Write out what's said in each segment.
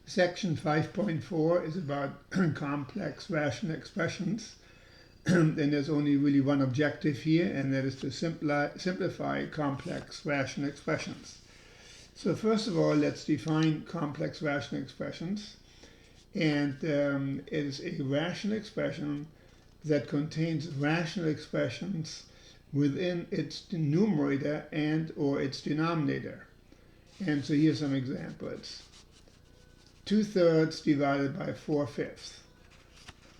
Section 5.4 is about complex rational expressions. And there's only really one objective here, and that is to simplify complex rational expressions. So first of all, let's define complex rational expressions. And it is a rational expression that contains rational expressions within its numerator and or its denominator. And so here's some examples. 2/3 divided by 4/5,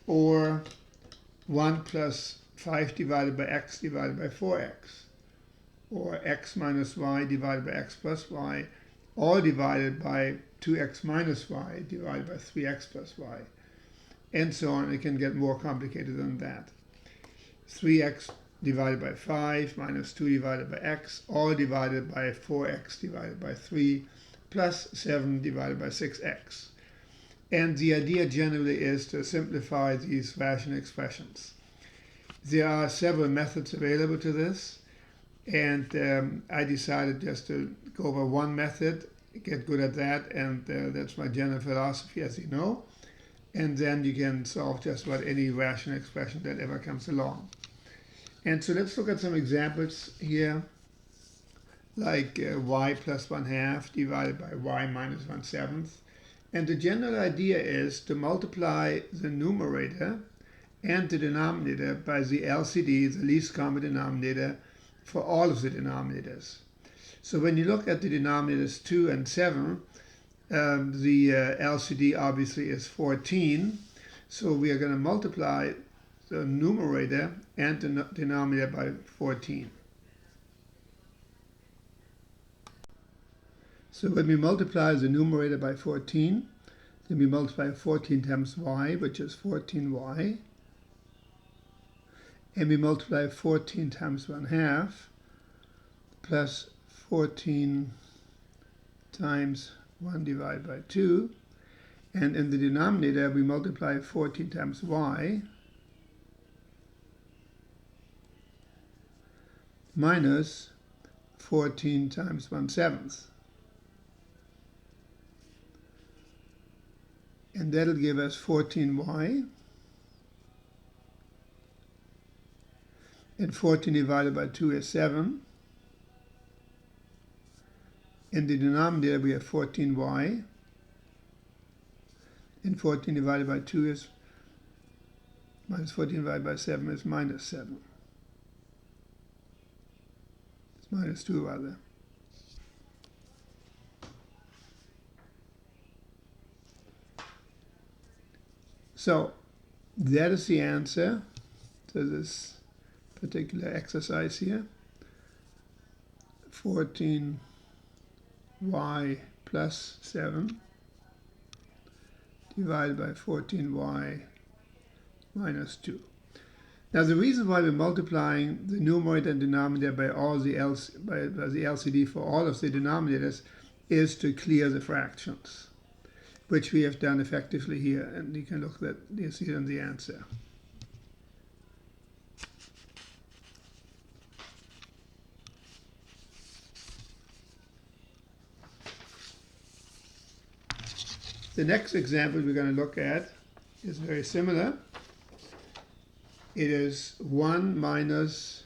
or 1 plus 5 divided by x divided by 4x, or x minus y divided by x plus y, all divided by 2x minus y divided by 3x plus y, and so on. It can get more complicated than that. 3x divided by 5 minus 2 divided by x, all divided by 4x divided by 3, plus 7 divided by 6x. And the idea generally is to simplify these rational expressions. There are several methods available to this, and I decided just to go over one method, get good at that, and that's my general philosophy, as you know. And then you can solve just about any rational expression that ever comes along. And so let's look at some examples here, like y plus 1/2 divided by y minus 1/7. And the general idea is to multiply the numerator and the denominator by the LCD, the least common denominator, for all of the denominators. So when you look at the denominators 2 and 7, the LCD obviously is 14. So we are going to multiply the numerator and the denominator by 14. So when we multiply the numerator by 14, then we multiply 14 times y, which is 14y. And we multiply 14 times 1/2 plus 14 times 1 divided by 2. And in the denominator, we multiply 14 times y minus 14 times 1/7. And that'll give us 14y. And 14 divided by 2 is 7. In the denominator, we have 14y. And 14 divided by 2 is minus 14 divided by 7 is minus 7. It's minus 2 rather. So that is the answer to this particular exercise here. 14y plus 7 divided by 14y minus 2. Now the reason why we're multiplying the numerator and denominator by all the LCD for all of the denominators is to clear the fractions, which we have done effectively here, and you can look at you see it in the answer. The next example we're going to look at is very similar. It is 1 minus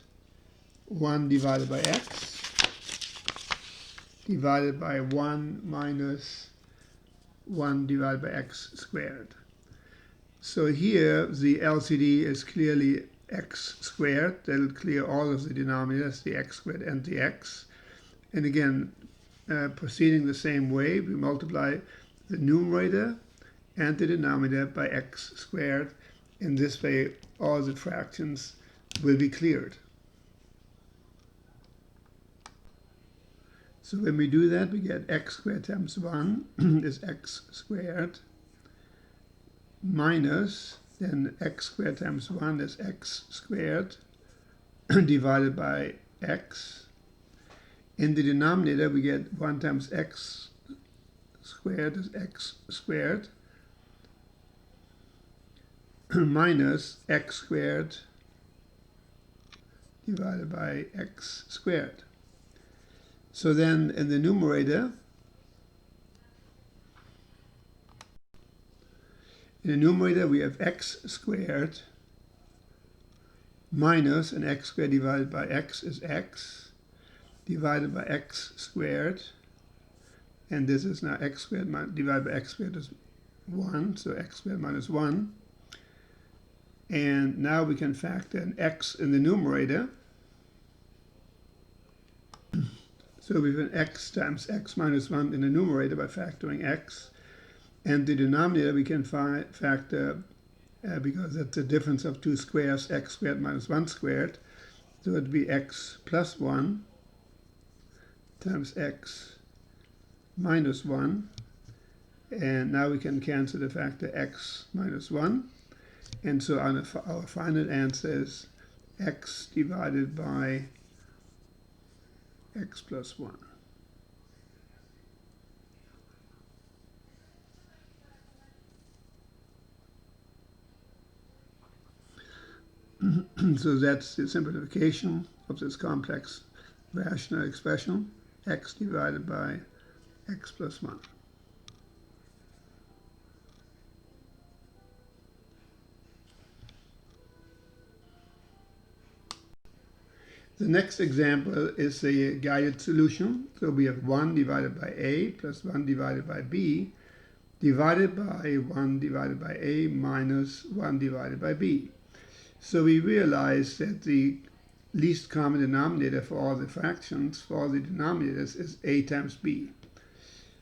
1 divided by x divided by 1 minus 1 divided by x squared. So here the LCD is clearly x squared. That'll clear all of the denominators, the x squared and the x. And again, proceeding the same way, we multiply the numerator and the denominator by x squared. In this way, all the fractions will be cleared. So when we do that, we get x squared times 1 is x squared minus, then x squared times 1 is x squared divided by x. In the denominator, we get 1 times x squared is x squared minus x squared divided by x squared. So then in the numerator, In the numerator we have x squared minus an x squared divided by x is x divided by x squared, and this is now x squared divided by x squared is 1, so x squared minus 1. And now we can factor an x in the numerator. So we have an x times x minus 1 in the numerator by factoring x. And the denominator we can factor, because that's the difference of two squares, x squared minus 1 squared. So it would be x plus 1 times x minus 1. And now we can cancel the factor x minus 1. And so our final answer is x divided by x plus 1. So that's the simplification of this complex rational expression, x divided by x plus 1. The next example is a guided solution. So we have 1 divided by a plus 1 divided by b divided by 1 divided by a minus 1 divided by b. So we realize that the least common denominator for all the fractions, for all the denominators, is a times b.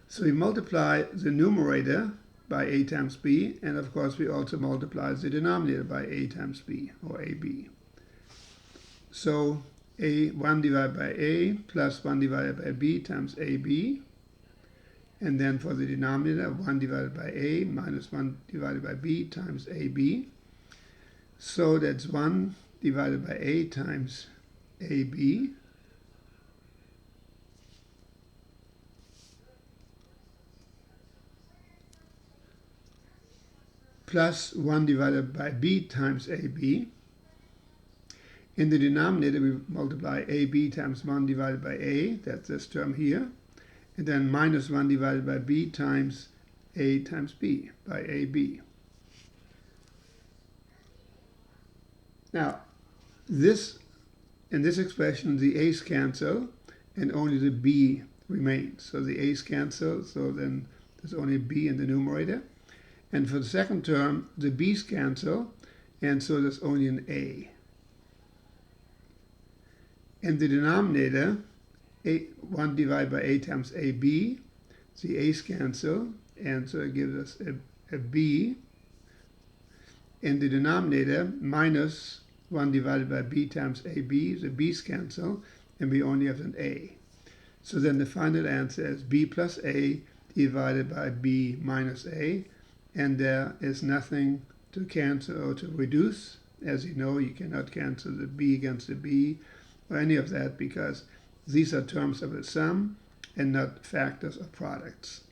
So we multiply the numerator by a times b, and of course we also multiply the denominator by a times b, or ab. So 1 divided by a plus 1 divided by b times ab, and then for the denominator 1 divided by a minus 1 divided by b times ab. So that's 1 divided by a times ab plus 1 divided by b times ab. In the denominator, we multiply ab times 1 divided by a, that's this term here, and then minus 1 divided by b times a times b, by ab. Now, in this expression, the a's cancel, and only the b remains. So the a's cancel, so then there's only b in the numerator. And for the second term, the b's cancel, and so there's only an a. In the denominator, 1 divided by a times ab, the a's cancel, and so it gives us a b. In the denominator, minus 1 divided by b times ab, the b's cancel, and we only have an a. So then the final answer is b plus a divided by b minus a, and there is nothing to cancel or to reduce. As you know, you cannot cancel the b against the b, or any of that, because these are terms of a sum and not factors or products.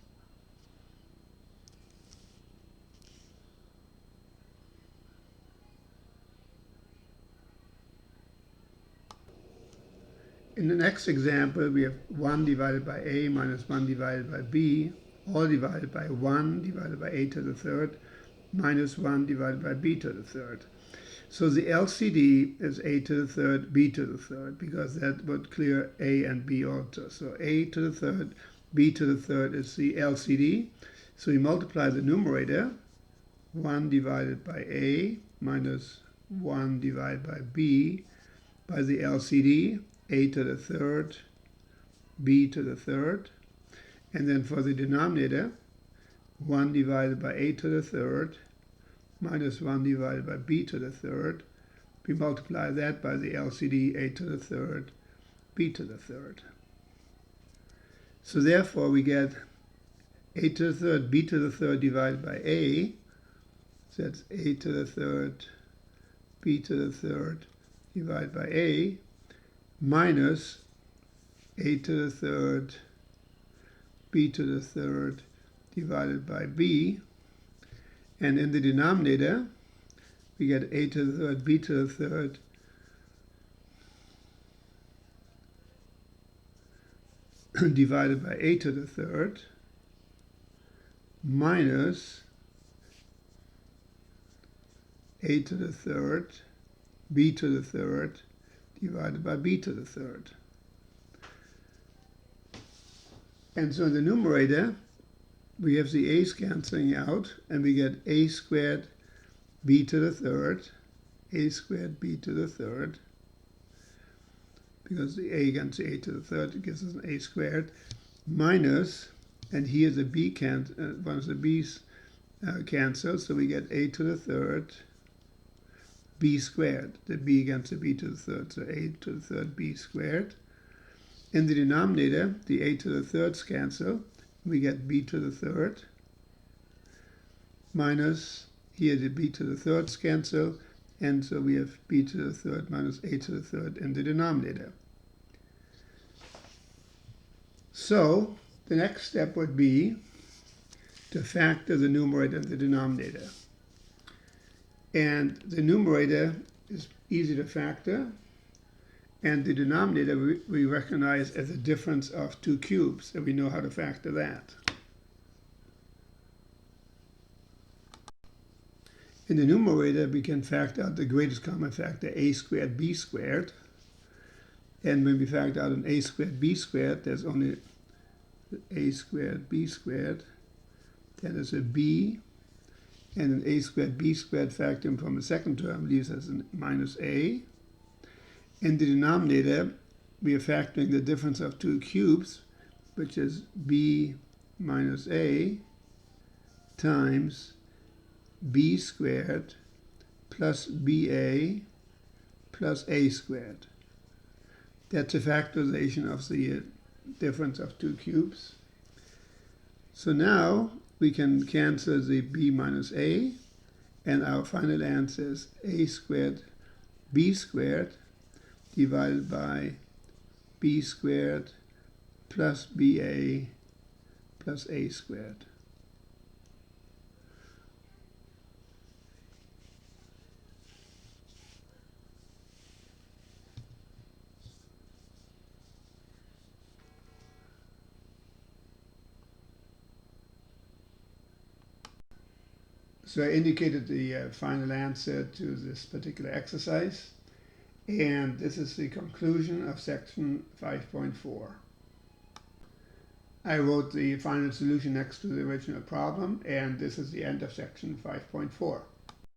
In the next example, we have 1 divided by a minus 1 divided by b, all divided by 1 divided by a to the third minus 1 divided by b to the third. So the LCD is a to the third, b to the third, because that would clear a and b also. So a to the third, b to the third is the LCD. So we multiply the numerator, 1 divided by a minus 1 divided by b, by the LCD, a to the third, b to the third. And then for the denominator, 1 divided by a to the third, minus 1 divided by b to the third. We multiply that by the LCD, a to the third, b to the third. So therefore we get a to the third, b to the third divided by a. So that's a to the third, b to the third divided by a, minus a to the third, b to the third divided by b. And in the denominator, we get a to the third, b to the third, divided by a to the third, minus a to the third, b to the third, divided by b to the third. And so in the numerator, we have the a's canceling out, and we get a squared b to the third, a squared b to the third, because the a against the a to the third gives us an a squared, minus, and here the b one of the b's cancel, so we get a to the third, b squared, the b against the b to the third, so a to the third b squared. In the denominator, the a to the thirds cancel, we get b to the third, minus, here the b to the thirds cancel, and so we have b to the third minus a to the third in the denominator. So the next step would be to factor the numerator and the denominator. And the numerator is easy to factor, and the denominator we recognize as a difference of two cubes, and we know how to factor that. In the numerator, we can factor out the greatest common factor, a squared b squared. And when we factor out an a squared b squared, there's only a squared b squared. Then there's a b, and an a squared b squared factoring from the second term leaves us a minus a. In the denominator, we are factoring the difference of two cubes, which is b minus a times b squared plus ba plus a squared. That's a factorization of the difference of two cubes. So now we can cancel the b minus a, and our final answer is a squared b squared divided by b squared plus ba plus a squared. So I indicated the final answer to this particular exercise, and this is the conclusion of section 5.4. I wrote the final solution next to the original problem, and this is the end of section 5.4.